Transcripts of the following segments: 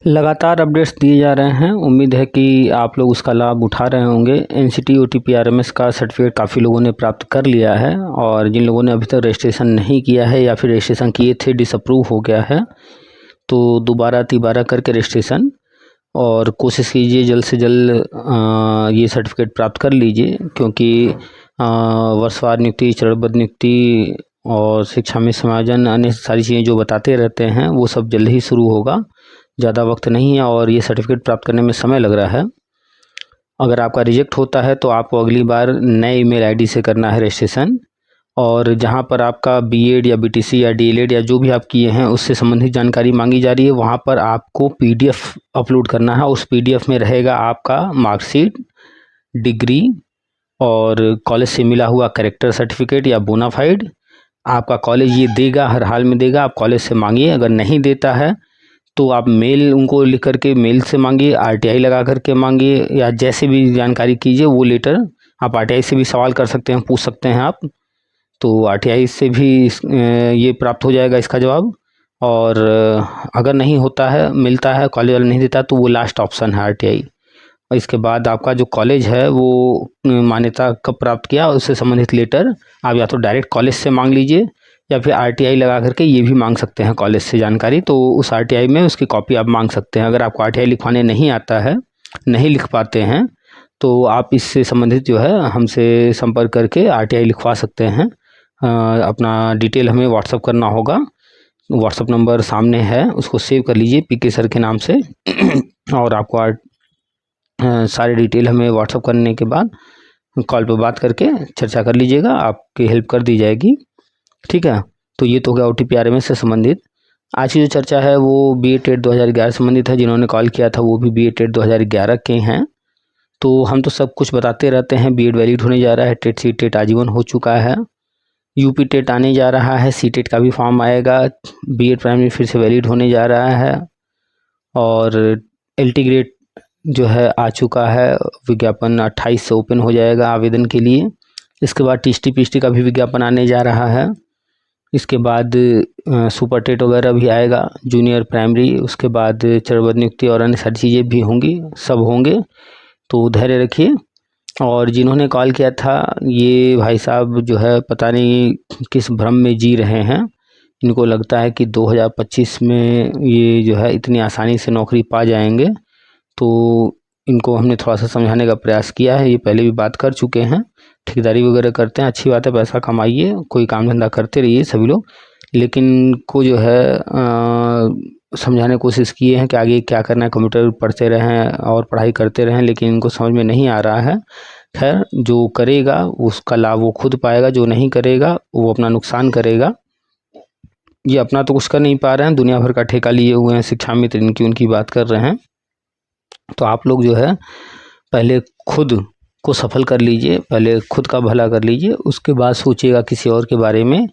लगातार अपडेट्स दिए जा रहे हैं। उम्मीद है कि आप लोग उसका लाभ उठा रहे होंगे। एनसीटी ओटीपीआरएमएस का सर्टिफिकेट काफ़ी लोगों ने प्राप्त कर लिया है और जिन लोगों ने अभी तक रजिस्ट्रेशन नहीं किया है या फिर रजिस्ट्रेशन किए थे डिसअप्रूव हो गया है, तो दोबारा तिबारा करके रजिस्ट्रेशन और कोशिश कीजिए जल्द से जल्द ये सर्टिफिकेट प्राप्त कर लीजिए, क्योंकि वर्षवार नियुक्ति, चरणबद्ध नियुक्ति और शिक्षा में समायोजन, अन्य सारी चीज़ें जो बताते रहते हैं वो सब जल्द ही शुरू होगा। ज़्यादा वक्त नहीं है और ये सर्टिफिकेट प्राप्त करने में समय लग रहा है। अगर आपका रिजेक्ट होता है तो आपको अगली बार नए ईमेल आईडी से करना है रजिस्ट्रेशन, और जहाँ पर आपका बीएड या बीटीसी या डीएलएड या जो भी आप किए हैं उससे संबंधित जानकारी मांगी जा रही है, वहाँ पर आपको पीडीएफ अपलोड करना है। उस पीडीएफ में रहेगा आपका मार्कशीट, डिग्री और कॉलेज से मिला हुआ कैरेक्टर सर्टिफिकेट या बोनाफाइड। आपका कॉलेज ये देगा, हर हाल में देगा। आप कॉलेज से मांगिए, अगर नहीं देता है तो आप मेल उनको लिख करके मेल से मांगिए, आरटीआई लगा करके मांगिए, या जैसे भी जानकारी कीजिए वो लेटर। आप आरटीआई से भी सवाल कर सकते हैं, पूछ सकते हैं आप, तो आरटीआई से भी ये प्राप्त हो जाएगा इसका जवाब। और अगर नहीं होता है, मिलता है, कॉलेज वाला नहीं देता, तो वो लास्ट ऑप्शन है आरटीआई। और इसके बाद आपका जो कॉलेज है वो मान्यता कब प्राप्त किया उससे संबंधित लेटर आप या तो डायरेक्ट कॉलेज से मांग लीजिए या फिर आरटीआई लगा करके ये भी मांग सकते हैं कॉलेज से जानकारी, तो उस आरटीआई में उसकी कॉपी आप मांग सकते हैं। अगर आपको आरटीआई लिखवाने नहीं आता है, नहीं लिख पाते हैं, तो आप इससे संबंधित जो है हमसे संपर्क करके आरटीआई लिखवा सकते हैं। अपना डिटेल हमें व्हाट्सअप करना होगा। व्हाट्सअप नंबर सामने है, उसको सेव कर लीजिए पीके सर के नाम से और आपको सारे डिटेल हमें व्हाट्सअप करने के बाद कॉल पर बात करके चर्चा कर लीजिएगा, आपकी हेल्प कर दी जाएगी। ठीक है, तो ये तो हो गया ओटीपीआरएमएस से संबंधित। आज की जो चर्चा है वो बीए टेट 2011 से संबंधित है। जिन्होंने कॉल किया था वो भी बीए टेट 2011 के हैं। तो हम तो सब कुछ बताते रहते हैं। बीएड वैलिड होने जा रहा है, टेट सी टेट आजीवन हो चुका है, यूपी टेट आने जा रहा है, सी टेट का भी फॉर्म आएगा, बीएड प्राइमरी फिर से वैलिड होने जा रहा है, और एलटी ग्रेड जो है आ चुका है। विज्ञापन 28 से ओपन हो जाएगा आवेदन के लिए। इसके बाद टीएसटी पीएसटी का भी विज्ञापन आने जा रहा है। इसके बाद सुपर टेट वगैरह भी आएगा, जूनियर प्राइमरी। उसके बाद चरणबद्ध नियुक्ति और अन्य सारी चीज़ें भी होंगी, सब होंगे, तो धैर्य रखिए। और जिन्होंने कॉल किया था ये भाई साहब जो है पता नहीं किस भ्रम में जी रहे हैं। इनको लगता है कि 2025 में ये जो है इतनी आसानी से नौकरी पा जाएंगे, तो इनको हमने थोड़ा सा समझाने का प्रयास किया है। ये पहले भी बात कर चुके हैं। ठेकेदारी वगैरह करते हैं, अच्छी बात है, पैसा कमाइए, कोई काम धंधा करते रहिए सभी लोग, लेकिन को जो है समझाने की कोशिश किए हैं कि आगे क्या करना है। कंप्यूटर पढ़ते रहें और पढ़ाई करते रहें, लेकिन इनको समझ में नहीं आ रहा है। खैर, जो करेगा उसका लाभ वो खुद पाएगा, जो नहीं करेगा वो अपना नुकसान करेगा। ये अपना तो कुछ कर नहीं पा रहे हैं, दुनिया भर का ठेका लिए हुए हैं, शिक्षा मित्र इनकी उनकी बात कर रहे हैं। तो आप लोग जो है पहले खुद को सफल कर लीजिए, पहले खुद का भला कर लीजिए, उसके बाद सोचिएगा किसी और के बारे में।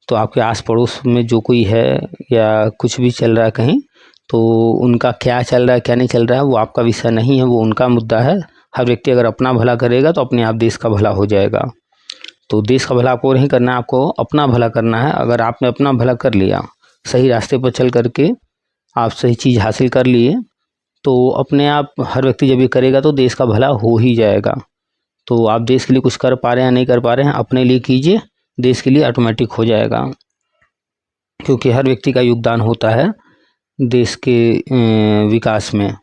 तो आपके आस पड़ोस में जो कोई है या कुछ भी चल रहा है कहीं, तो उनका क्या चल रहा है क्या नहीं चल रहा है वो आपका विषय नहीं है, वो उनका मुद्दा है। हर व्यक्ति अगर अपना भला करेगा तो अपने आप देश का भला हो जाएगा। तो देश का भला आपको नहीं करना है, आपको अपना भला करना है। अगर आपने अपना भला कर लिया, सही रास्ते पर चल करके आप सही चीज़ हासिल कर लिए, तो अपने आप हर व्यक्ति जब ये करेगा तो देश का भला हो ही जाएगा। तो आप देश के लिए कुछ कर पा रहे हैं नहीं कर पा रहे हैं, अपने लिए कीजिए, देश के लिए ऑटोमेटिक हो जाएगा, क्योंकि हर व्यक्ति का योगदान होता है देश के विकास में।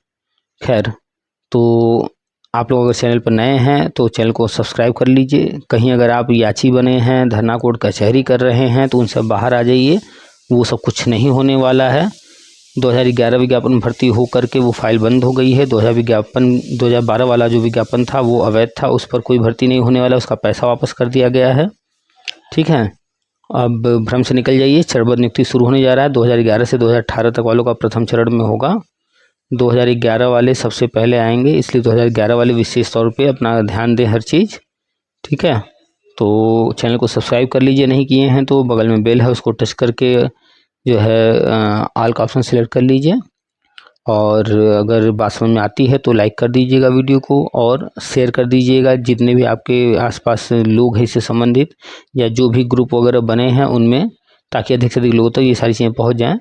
खैर, तो आप लोग अगर चैनल पर नए हैं तो चैनल को सब्सक्राइब कर लीजिए। कहीं अगर आप याची बने हैं, धरना कोर्ट कचहरी कर रहे हैं, तो उनसे बाहर आ जाइए, वो सब कुछ नहीं होने वाला है। 2011 विज्ञापन भर्ती हो करके वो फाइल बंद हो गई है। 2012 वाला जो विज्ञापन था वो अवैध था, उस पर कोई भर्ती नहीं होने वाला, उसका पैसा वापस कर दिया गया है। ठीक है, अब भ्रम से निकल जाइए। चरणबद्ध नियुक्ति शुरू होने जा रहा है। 2011 से 2018 तक वालों का प्रथम चरण में होगा। 2011 वाले सबसे पहले आएंगे, इसलिए 2011 वाले विशेष तौर पे अपना ध्यान दें हर चीज़। ठीक है, तो चैनल को सब्सक्राइब कर लीजिए, नहीं किए हैं तो बगल में बेल है उसको टच करके जो है ऑल का ऑप्शन सेलेक्ट कर लीजिए। और अगर बात समझ में आती है तो लाइक कर दीजिएगा वीडियो को और शेयर कर दीजिएगा जितने भी आपके आसपास लोग हैं इससे संबंधित, या जो भी ग्रुप वगैरह बने हैं उनमें, ताकि अधिक से अधिक लोगों तक ये सारी चीज़ें पहुंच जाएं।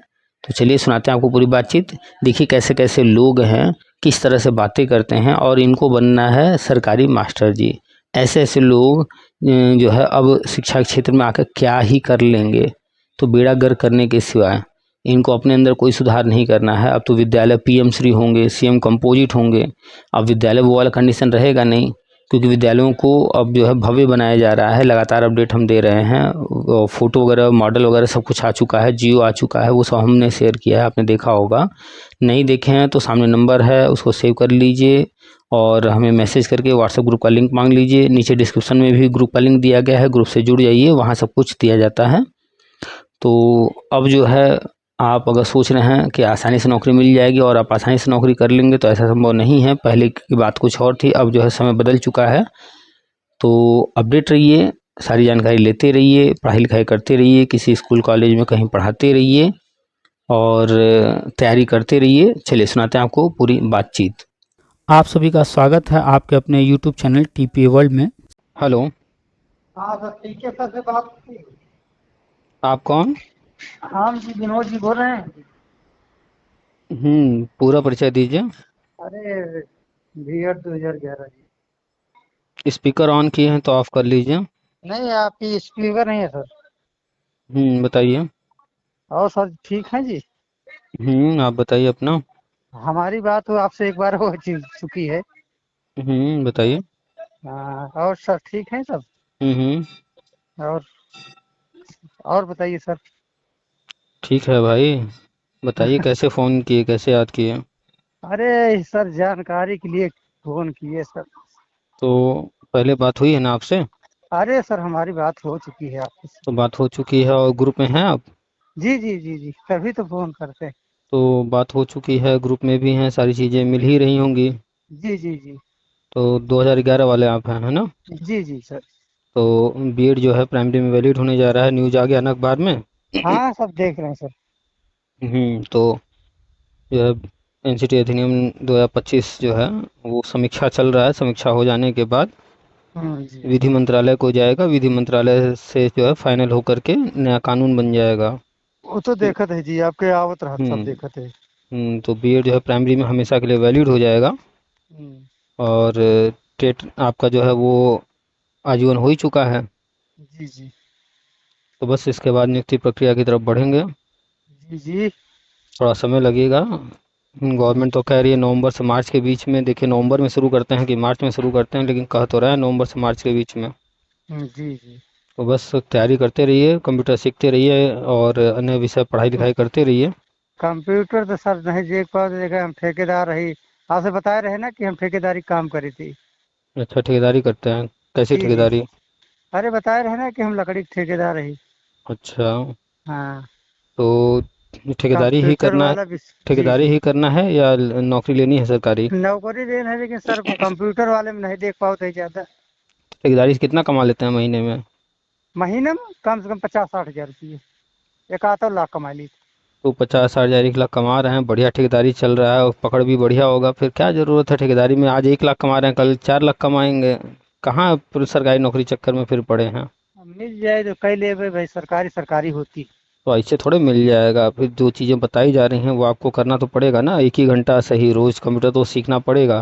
तो चलिए सुनाते हैं आपको पूरी बातचीत। देखिए कैसे कैसे लोग हैं, किस तरह से बातें करते हैं, और इनको बनना है सरकारी मास्टर जी। ऐसे ऐसे लोग जो है अब शिक्षा के क्षेत्र में आकर क्या ही कर लेंगे। तो बेड़ा गर्क करने के सिवाय इनको अपने अंदर कोई सुधार नहीं करना है। अब तो विद्यालय पीएम श्री होंगे, सीएम कंपोजिट होंगे। अब विद्यालय वो वाला कंडीशन रहेगा नहीं, क्योंकि विद्यालयों को अब जो है भव्य बनाया जा रहा है। लगातार अपडेट हम दे रहे हैं, फ़ोटो वगैरह, मॉडल वगैरह सब कुछ आ चुका है, जियो आ चुका है, वो सब हमने शेयर किया है, आपने देखा होगा। नहीं देखे हैं तो सामने नंबर है, उसको सेव कर लीजिए और हमें मैसेज करके व्हाट्सएप ग्रुप का लिंक मांग लीजिए। नीचे डिस्क्रिप्शन में भी ग्रुप का लिंक दिया गया है, ग्रुप से जुड़ जाइए, वहाँ सब कुछ दिया जाता है। तो अब जो है आप अगर सोच रहे हैं कि आसानी से नौकरी मिल जाएगी और आप आसानी से नौकरी कर लेंगे, तो ऐसा संभव नहीं है। पहले की बात कुछ और थी, अब जो है समय बदल चुका है। तो अपडेट रहिए, सारी जानकारी लेते रहिए, पढ़ाई लिखाई करते रहिए, किसी स्कूल कॉलेज में कहीं पढ़ाते रहिए और तैयारी करते रहिए। चलिए सुनाते हैं आपको पूरी बातचीत। आप सभी का स्वागत है आपके अपने YouTube चैनल टीपीए वर्ल्ड में। हेलो, हाँ सर, ठीक है सर से बात की। आप कौन? हम जी विनोद जी बोल रहे हैं। पूरा परिचय दीजिए। अरे बीएड 2011 जी। स्पीकर ऑन किए हैं तो ऑफ कर लीजिए। नहीं, आपकी स्पीकर नहीं है सर। बताइए। और सर ठीक है जी। आप बताइए अपना। हमारी बात तो आपसे एक बार हो चुकी है। बताइए। हाँ, और सर ठीक है सब। हम्म और और बताइए सर। ठीक है भाई, बताइए कैसे फ़ोन किए, कैसे याद किए? अरे सर, जानकारी के लिए फोन किए सर। तो पहले बात हुई है ना आपसे? अरे सर, हमारी बात हो चुकी है आपसे। तो बात हो चुकी है और ग्रुप में हैं आप? जी जी जी जी, तभी तो फोन करते हैं। तो बात हो चुकी है, ग्रुप में भी हैं, सारी चीज़ें मिल ही रही होंगी। जी जी जी। तो 2011 वाले आप हैं, है ना? जी जी सर। तो बीएड जो है प्राइमरी में वैलिड होने जा रहा है, न्यूज़ आ गया ना अखबार में। हाँ, सब देख रहे हैं सर। तो जो है एनसीटी अधिनियम 2025 जो है वो समीक्षा चल रहा है। समीक्षा हो जाने के बाद जी। विधि मंत्रालय को जाएगा, विधि मंत्रालय से जो है फाइनल होकर के नया कानून बन जाएगा। वो तो देखत है जी, आपके आवत रहत सब हम्म देखत है। तो बीएड जो है प्राइमरी में हमेशा के लिए वैलिड हो जाएगा। हम्म, और टेट आपका जो है वो आजीवन हो ही चुका है। जी जी तो बस इसके बाद नियुक्ति प्रक्रिया की तरफ बढ़ेंगे। जी जी। थोड़ा समय लगेगा। गवर्नमेंट तो कह रही है नवंबर से मार्च के बीच में। देखिए नवंबर में शुरू करते हैं कि मार्च में शुरू करते हैं, लेकिन कह तो रहा है नवंबर से मार्च के बीच में। जी जी। तो बस तैयारी करते रहिए, कंप्यूटर सीखते रहिए और अन्य विषय पढ़ाई लिखाई करते रहिए। कंप्यूटर तो सर नहीं देख पाओ, देखा हम ठेकेदार रही। आपसे बताए रहे ना कि हम ठेकेदारी काम करी थी। अच्छा, ठेकेदारी करते हैं? कैसी जी जी। ठेकेदारी? अरे बताए रहे ना कि हम लकड़ी के ठेकेदार रही। अच्छा, हाँ। तो ठेकेदारी ही कंप्यूटर करना है? वाला भी। जी ठेकेदारी जी। ही करना है या नौकरी लेनी है सरकारी? नौकरी देन है, लेकिन सर कंप्यूटर वाले में नहीं देख पाओ थे ज्यादा। ठेकेदारी से कितना कमा लेते हैं महीने में? महीने में कम से कम 50-60 हजार रुपये। एक आता लाख कमा ली। तो 50-60 हज़ार 1 लाख कमा रहे हैं, बढ़िया ठेकेदारी चल रहा है और पकड़ भी बढ़िया होगा। फिर क्या ज़रूरत है ठेकेदारी में? आज 1 लाख कमा रहे हैं, कल 4 लाख कमाएंगे। कहाँ सरकारी नौकरी चक्कर में फिर पड़े हैं? मिल जाए तो कई ले भाई, सरकारी सरकारी होती। तो ऐसे थोड़े मिल जाएगा। फिर जो चीज़ें बताई जा रही हैं वो आपको करना तो पड़ेगा ना। एक ही घंटा सही रोज़ कंप्यूटर तो सीखना पड़ेगा,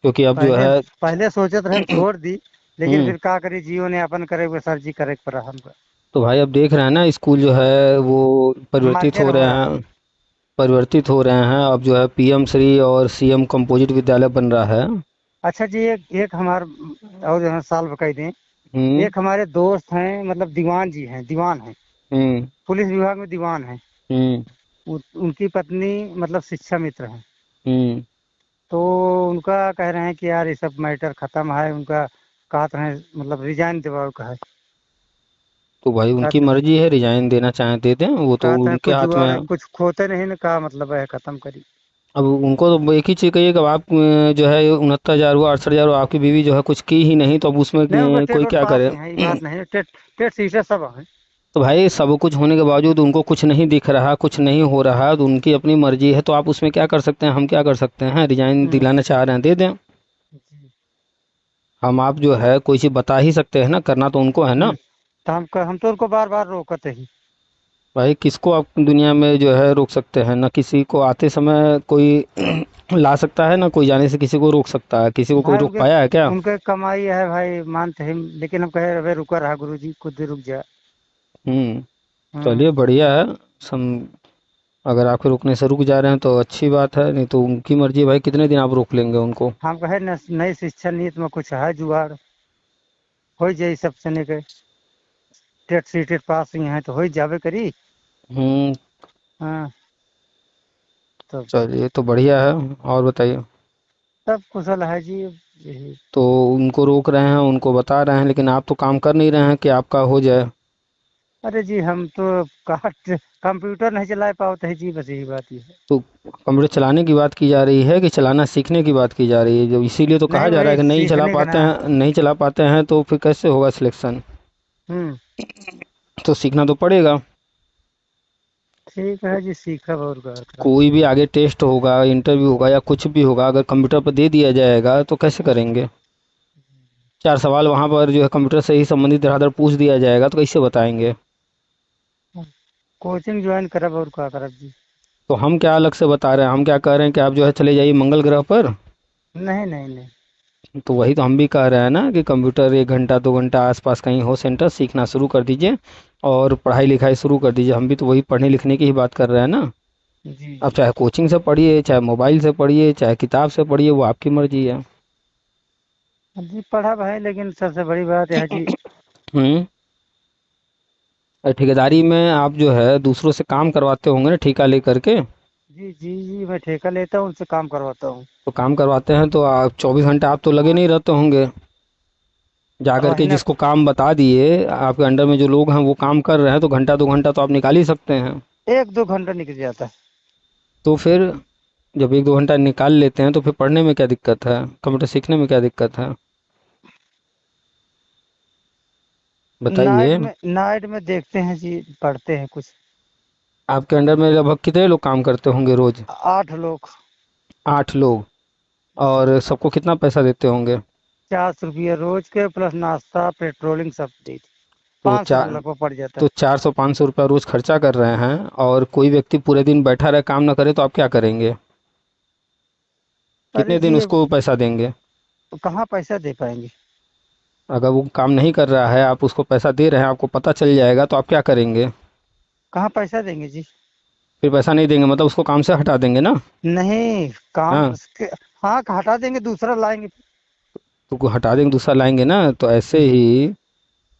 क्योंकि अब जो पहले है पहले सोचत रहे हम छोड़ दी, लेकिन हम्म फिर का करी, जियो ने अपन करे हुए सर जी करे के पड़ा हमको। तो भाई अब देख रहे हैं ना, स्कूल जो है वो परिवर्तित हो मर्जर रहे हो रहा है। हैं। परिवर्तित हो रहे हैं। अब जो है पीएम श्री और सीएम कंपोजिट विद्यालय बन रहा है। अच्छा जी, एक एक हमार और जो है साल बकाई दें। हम्म एक हमारे दोस्त हैं, मतलब दीवान जी हैं, दीवान हैं। हम्म पुलिस विभाग में दीवान हैं। हम्म उनकी पत्नी मतलब शिक्षा मित्र हैं। हम्म तो उनका कह रहे हैं कि यार ये सब मैटर खत्म है उनका। कहते हैं मतलब रिजाइन दिवाओ का है। तो भाई उनकी कहते मर्जी है, रिजाइन देना चाहें दे दें, वो तो कहते हैं उनके कुछ हाथ में जुआ है। कुछ खोते नहीं ना, का मतलब है खत्म करी। अब उनको तो एक ही चीज़ कहिए कि अब आप जो है 69 हज़ार हुआ, 68 हज़ार हुआ, आपकी बीवी जो है कुछ की ही नहीं, तो अब उसमें नहीं, उनका टेट कोई और क्या पास करे? ही है, ये बात नहीं है। टेट टेट सीटे सब है। तो भाई सब कुछ होने के बावजूद उनको कुछ नहीं दिख रहा, कुछ नहीं हो रहा, तो उनकी अपनी मर्जी है। तो आप उसमें क्या कर सकते हैं? हम क्या कर सकते हैं? रिजाइन हम्म, दिलाना चाह रहे हैं, दे दें। जी। हम आप जो है कोई चीज़ बता ही सकते हैं ना, करना तो उनको है ना। तो हम तो उनको बार बार रोकते ही। भाई किसको आप दुनिया में जो है रोक सकते हैं? ना किसी को आते समय कोई ला सकता है, ना कोई जाने से किसी को रोक सकता है। किसी को कोई भाई रोक उनके पाया है क्या? उनके कमाई है भाई, मानते हैं, लेकिन हम कहे अबे रुका रहा गुरु जी, कुछ देर रुक जा। हम्म। हम्म। चलिए बढ़िया है। सम अगर आपके रुकने से रुक जा रहे हैं तो अच्छी बात है, नहीं तो उनकी मर्जी है भाई, कितने दिन आप रोक लेंगे उनको? हम कहे नई शिक्षा नीति में कुछ है जुगाड़, हो जाए सब सने के टेट सीटेट पास हुई हैं तो हो जावे करी। हम्म। हाँ। तो चलिए तो बढ़िया है। और बताइए। सब कुशल है जी, यही। तो उनको रोक रहे हैं, उनको बता रहे हैं, लेकिन आप तो काम कर नहीं रहे हैं कि आपका हो जाए। अरे जी हम तो कहा कंप्यूटर नहीं चला पाते हैं जी, बस यही बात ही है। तो कंप्यूटर चलाने की बात की जा रही है कि चलाना सीखने की बात की जा रही है? जो इसीलिए तो कहा नहीं जा रहा है वही कि नहीं चला सीखने का पाते ना। हैं, नहीं चला पाते हैं तो फिर कैसे होगा सिलेक्शन? हम्म। तो सीखना तो पड़ेगा। ठीक है जी, सीखा और क्या करा। कोई भी आगे टेस्ट होगा, इंटरव्यू होगा या कुछ भी होगा, अगर कंप्यूटर पर दे दिया जाएगा तो कैसे करेंगे? चार सवाल वहां पर जो है कंप्यूटर से ही संबंधित धड़ाधड़ पूछ दिया जाएगा तो कैसे बताएंगे? कोचिंग ज्वाइन करब और क्या करब जी। तो हम क्या अलग से बता रहे हैं? हम क्या कह रहे हैं कि आप जो है चले जाइए मंगल ग्रह पर। नहीं नहीं नहीं। तो वही तो हम भी कह रहे हैं ना कि कंप्यूटर 1 घंटा 2 घंटा आसपास कहीं हो सेंटर, सीखना शुरू कर दीजिए और पढ़ाई लिखाई शुरू कर दीजिए। हम भी तो वही पढ़ने लिखने की ही बात कर रहे हैं ना। जी अब जी। चाहे कोचिंग से पढ़िए, चाहे मोबाइल से पढ़िए, चाहे किताब से पढ़िए, वो आपकी मर्जी है। जी पढ़ा भाई, लेकिन सबसे बड़ी बात यह है जी। हम्म। और ठेकेदारी में आप जो है दूसरों से काम करवाते होंगे ना, ठेका लेकर के? जी जी जी, मैं ठेका लेता हूँ, उनसे काम करवाता हूँ। तो काम करवाते हैं तो आप 24 घंटा आप तो लगे नहीं रहते होंगे। जाकर के वही ना। जिसको काम बता दिए, आपके अंडर में जो लोग हैं वो काम कर रहे हैं, तो घंटा 2 घंटा तो आप निकाल ही सकते हैं। 1-2 घंटा निकल जाता है। तो फिर जब 1 2 घंटा निकाल लेते हैं तो फिर पढ़ने में क्या दिक्कत है? कंप्यूटर सीखने में क्या दिक्कत है? बताइए। नाइट में देखते हैं जी, पढ़ते हैं कुछ। आपके अंडर में लगभग कितने लोग काम करते होंगे रोज? 8 लोग। 8 लोग। जी। और सबको कितना पैसा देते होंगे? 400 रुपये रोज के प्लस नाश्ता पेट्रोलिंग सब दी। तो 500 चार लगभग पड़ जाता तो 400 500 रुपया रोज खर्चा कर रहे हैं, और कोई व्यक्ति पूरे दिन बैठा रहे काम ना करे तो आप क्या करेंगे? है। अरे कितने दिन जी उसको पैसा देंगे? कहाँ पैसा दे पाएंगे। अगर वो काम नहीं कर रहा है, आप उसको पैसा दे रहे हैं, आपको पता चल जाएगा तो आप क्या करेंगे? कहाँ पैसा देंगे जी। फिर पैसा नहीं देंगे मतलब उसको काम से हटा देंगे ना? नहीं काम हाँ। उसके। हाँ हटा देंगे, दूसरा लाएंगे। तो को हटा देंगे, दूसरा लाएंगे ना, तो ऐसे ही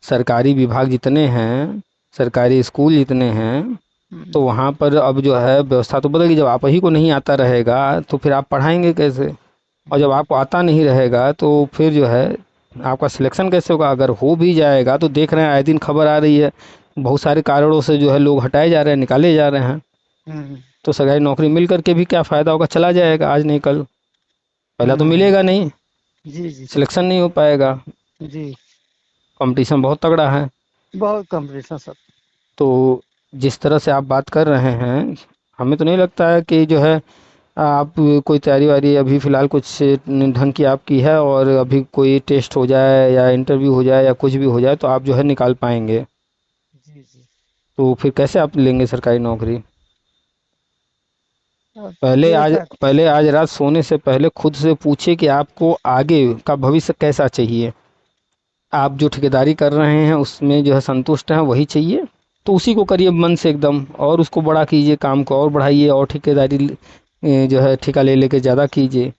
सरकारी विभाग जितने हैं, सरकारी स्कूल जितने हैं, तो हम्म। वहाँ पर अब जो है व्यवस्था तो बदलेगी। जब आप ही को नहीं आता रहेगा तो फिर आप पढ़ाएंगे कैसे? और जब आपको आता नहीं रहेगा तो फिर जो है आपका सिलेक्शन कैसे होगा? अगर हो भी जाएगा तो देख रहे हैं आए दिन खबर आ रही है, बहुत सारे कारणों से जो है लोग हटाए जा रहे हैं, निकाले जा रहे हैं। हम्म। तो सरकारी नौकरी मिल करके भी क्या फ़ायदा होगा? चला जाएगा आज नहीं कल, पहला तो हम्म। मिलेगा नहीं, जी जी। सिलेक्शन नहीं हो पाएगा। जी। कंपटीशन बहुत तगड़ा है। बहुत कंपटीशन सब। तो जिस तरह से आप बात कर रहे हैं, हमें तो नहीं लगता है कि जो है आप कोई तैयारी वारी अभी फ़िलहाल कुछ ढंग की आपकी है, और अभी कोई टेस्ट हो जाए या इंटरव्यू हो जाए या कुछ भी हो जाए तो आप जो है निकाल पाएंगे? जी जी। तो फिर कैसे आप लेंगे सरकारी नौकरी? अब देखा। पहले आज रात सोने से पहले खुद से पूछिए कि आपको आगे का भविष्य कैसा चाहिए। आप जो ठेकेदारी कर रहे हैं उसमें जो है संतुष्ट हैं, वही चाहिए तो उसी को करिए मन से एकदम, और उसको बड़ा कीजिए, काम को और बढ़ाइए, और ठेकेदारी जो है ठेका ले लेके ज़्यादा कीजिए।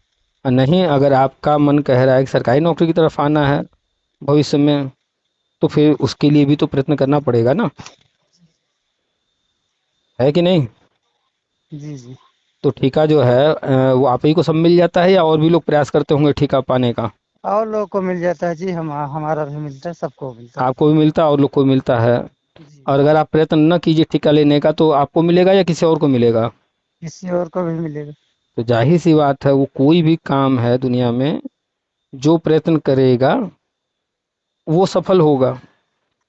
और नहीं, अगर आपका मन कह रहा है कि सरकारी नौकरी की तरफ आना है भविष्य में, तो फिर उसके लिए भी तो प्रयत्न करना पड़ेगा ना, है कि नहीं? जी जी। तो ठेका जो है वो आप ही को सब मिल जाता है या और भी लोग प्रयास करते होंगे ठेका पाने का? और लोग को मिल जाता है जी, हमारा भी मिलता है, सबको मिलता है। आपको भी मिलता है और लोग को भी मिलता है। जी। और अगर आप प्रयत्न न कीजिए ठेका लेने का तो आपको मिलेगा या किसी और को मिलेगा? किसी और को भी मिलेगा। तो जाहिर सी बात है, वो कोई भी काम है दुनिया में, जो प्रयत्न करेगा वो सफल होगा।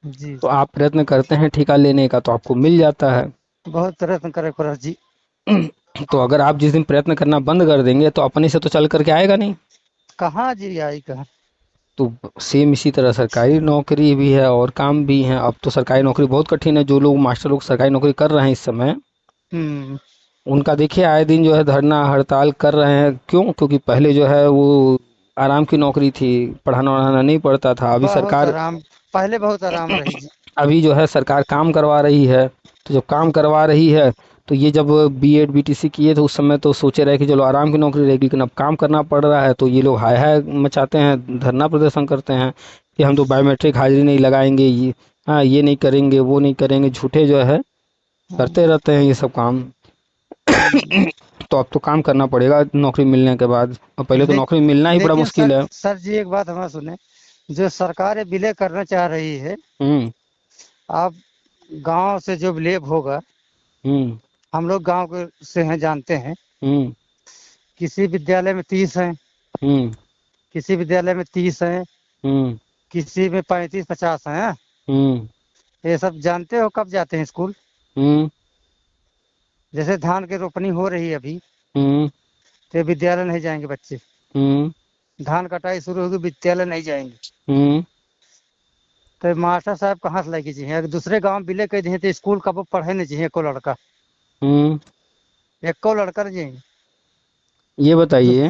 जी तो जी। आप प्रयत्न करते हैं ठेका लेने का तो आपको मिल जाता है। बहुत प्रयत्न करे खुरार जी। तो अगर आप जिस दिन प्रयत्न करना बंद कर देंगे तो अपने से तो चल करके आएगा नहीं। कहाँ जी आई कहाँ। तो सेम इसी तरह सरकारी नौकरी भी है और काम भी है। अब तो सरकारी नौकरी बहुत कठिन है। जो लोग मास्टर लोग सरकारी नौकरी कर रहे हैं इस समय, हम्म। उनका देखिए आए दिन जो है धरना हड़ताल कर रहे हैं। क्यों? क्योंकि पहले जो है वो आराम की नौकरी थी, पढ़ाना वढ़ाना नहीं पड़ता था। बहुत आराम, पहले बहुत आराम रही जी। अभी जो है सरकार काम करवा रही है। तो जब काम करवा रही है तो ये जब बीएड बीटीसी किए थे उस समय तो सोचे रहे कि चलो आराम की नौकरी रहेगी, लेकिन अब काम करना पड़ रहा है तो ये लोग हाय हाय मचाते हैं, धरना प्रदर्शन करते हैं कि हम तो बायोमेट्रिक हाजिरी नहीं लगाएंगे, ये हाँ ये नहीं करेंगे वो नहीं करेंगे, झूठे जो है करते रहते हैं ये सब काम। हम्म। तो अब तो काम करना पड़ेगा नौकरी मिलने के बाद, और पहले तो नौकरी मिलना ही बड़ा लेकिन मुश्किल है। सर जी एक बात हमारा सुने, जो सरकार ये विलय करना चाह रही है, हम्म। आप गांव से जो विलेप होगा, हम्म। हम लोग गांव के से हैं, जानते हैं। हम्म। किसी विद्यालय में 30 हैं, हम्म। किसी विद्यालय में 30 हैं, हम्म। किसी में 35-50 हैं। हम्म। ये सब जानते हो कब जाते हैं स्कूल? हम्म। जैसे धान की रोपनी हो रही है अभी, हम्म। तो विद्यालय नहीं जाएंगे बच्चे। हम्म। धान कटाई शुरू होगी, विद्यालय नहीं जाएंगे। हम्म। तो मास्टर साहब कहाँ से लेके चाहिए? अगर दूसरे गांव में विलय कर दिए तो स्कूल कब पढ़े नहीं चाहिए? एको लड़का, हम्म। एको लड़का नहीं जाएंगे। ये बताइए,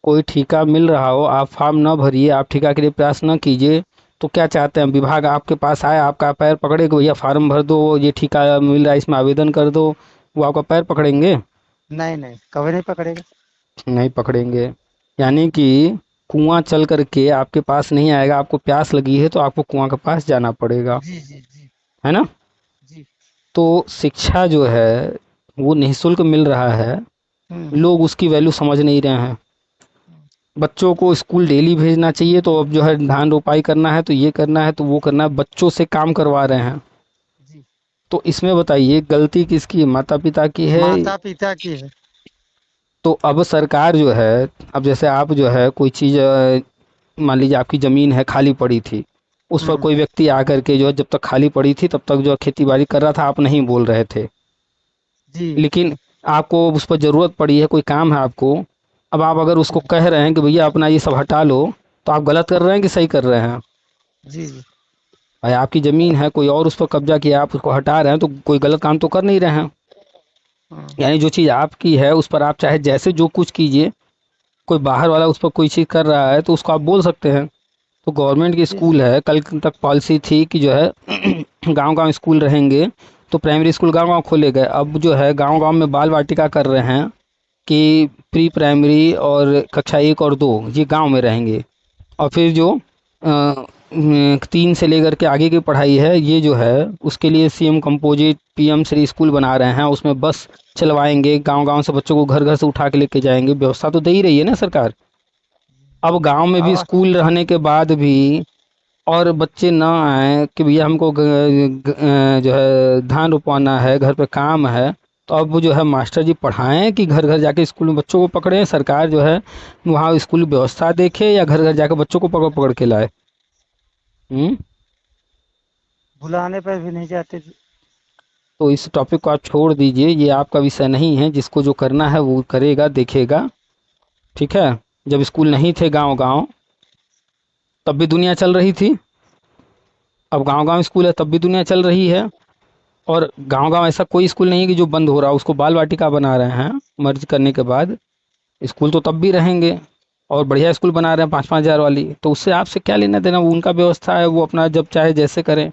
कोई ठेका मिल रहा हो, आप फॉर्म न भरिए, आप ठेका के लिए प्रयास न कीजिए, तो क्या चाहते हैं? विभाग आपके पास आए, आपका पैर पकड़े कि भैया फार्म भर दो, ये ठेका मिल रहा है इसमें आवेदन कर दो, वो आपका पैर पकड़ेंगे? नहीं नहीं, कभी नहीं पकड़ेगा। नहीं पकड़ेंगे। यानी कि कुआं चल करके आपके पास नहीं आएगा। आपको प्यास लगी है तो आपको कुआं के पास जाना पड़ेगा, जी जी जी है ना? जी। तो शिक्षा जो है वो निःशुल्क मिल रहा है, हम्म। लोग उसकी वैल्यू समझ नहीं रहे हैं। बच्चों को स्कूल डेली भेजना चाहिए, तो अब जो है धान रोपाई करना है तो ये करना है तो वो करना है, बच्चों से काम करवा रहे हैं। जी। तो इसमें बताइए गलती किसकी है? माता पिता की है? माता पिता की है। तो अब सरकार जो है, अब जैसे आप जो है कोई चीज़ मान लीजिए आपकी ज़मीन है खाली पड़ी थी, उस पर हम्म। कोई व्यक्ति आकर के जो है जब तक खाली पड़ी थी तब तक जो है खेती बाड़ी कर रहा था, आप नहीं बोल रहे थे। जी लेकिन आपको उस पर ज़रूरत पड़ी है, कोई काम है आपको, अब आप अगर उसको कह रहे हैं कि भैया अपना ये सब हटा लो, तो आप गलत कर रहे हैं कि सही कर रहे हैं? जी जी। भाई आपकी ज़मीन है, कोई और उस पर कब्जा किया, आप उसको हटा रहे हैं तो कोई गलत काम तो कर नहीं रहे हैं। हाँ। यानी जो चीज़ आपकी है उस पर आप चाहे जैसे जो कुछ कीजिए, कोई बाहर वाला उस पर कोई चीज़ कर रहा है तो उसको आप बोल सकते हैं। तो गवर्नमेंट की जी स्कूल है, कल तक पॉलिसी थी कि जो है गांव गांव स्कूल रहेंगे, तो प्राइमरी स्कूल गांव गांव खोले गए। अब जो है गांव गांव में बाल वाटिका कर रहे हैं कि प्री प्राइमरी और कक्षा 1 और 2 ये गांव में रहेंगे, और फिर जो 3 से लेकर के आगे की पढ़ाई है ये जो है उसके लिए CM composite PM Shri school बना रहे हैं। उसमें बस चलवाएंगे, गांव गांव से बच्चों को घर घर से उठा के लेके जाएंगे। व्यवस्था तो दे ही रही है ना सरकार। अब गांव में भी अब स्कूल रहने के बाद भी और बच्चे ना आए कि भैया हमको जो है धान रोपवाना है, घर पे काम है, तो अब वो जो है मास्टर जी पढ़ाएं कि घर घर जाके स्कूल में बच्चों को पकड़ें? सरकार जो है वहाँ स्कूल व्यवस्था देखे या घर घर जाके बच्चों को पकड़ पकड़ के लाए? हम्म। बुलाने पर भी नहीं जाते जी। तो इस टॉपिक को आप छोड़ दीजिए, ये आपका विषय नहीं है। जिसको जो करना है वो करेगा, देखेगा, ठीक है? जब स्कूल नहीं थे गांव गांव तब भी दुनिया चल रही थी, अब गांव गांव स्कूल है तब भी दुनिया चल रही है। और गांव गांव ऐसा कोई स्कूल नहीं है कि जो बंद हो रहा है, उसको बाल वाटिका बना रहे हैं मर्ज करने के बाद। स्कूल तो तब भी रहेंगे, और बढ़िया स्कूल बना रहे हैं 5-5 हज़ार वाली, तो उससे आपसे क्या लेना देना? वो उनका व्यवस्था है, वो अपना जब चाहे जैसे करें,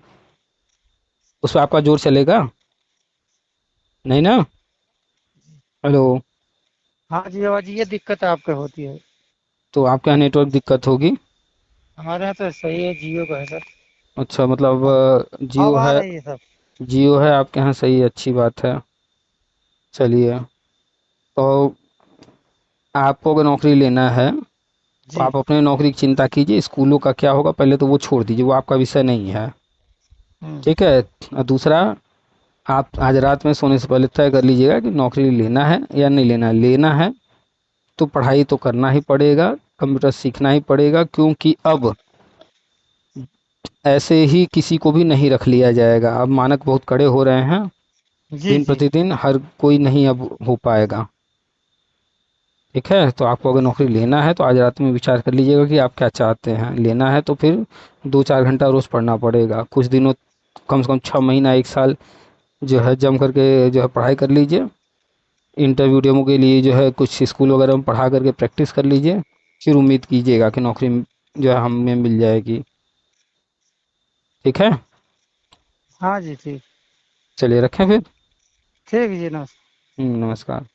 उस पर आपका जोर चलेगा नहीं ना? हेलो? हाँ जी, आवाज ये दिक्कत आपके होती है। तो आपके यहाँ नेटवर्क दिक्कत होगी। हमारे यहाँ तो सही है, जियो का है सर। अच्छा, मतलब अब जियो आ है? रही है सब। जियो है आपके यहाँ, सही है, अच्छी बात है। चलिए, तो आपको अगर नौकरी लेना है तो जी। आप अपने नौकरी की चिंता कीजिए, स्कूलों का क्या होगा पहले तो वो छोड़ दीजिए, वो आपका विषय नहीं है, हम्म। ठीक है? और दूसरा, आप आज रात में सोने से पहले तय कर लीजिएगा कि नौकरी लेना है या नहीं लेना है। लेना है तो पढ़ाई तो करना ही पड़ेगा, कंप्यूटर सीखना ही पड़ेगा, क्योंकि अब ऐसे ही किसी को भी नहीं रख लिया जाएगा। अब मानक बहुत कड़े हो रहे हैं, जी दिन जी। प्रतिदिन हर कोई नहीं अब हो पाएगा, ठीक है, तो आपको अगर नौकरी लेना है तो आज रात में विचार कर लीजिएगा कि आप क्या चाहते हैं। लेना है तो फिर 2-4 घंटा रोज़ पढ़ना पड़ेगा, कुछ दिनों, कम से कम 6 महीना 1 साल जो है जम करके जो है पढ़ाई कर लीजिए। इंटरव्यू डेमो के लिए जो है कुछ स्कूल वगैरह में पढ़ा करके प्रैक्टिस कर लीजिए, फिर उम्मीद कीजिएगा कि नौकरी जो है हमें मिल जाएगी। ठीक है, हाँ जी ठीक। चलिए रखें फिर। ठीक है जी, नमस्कार। नमस्कार।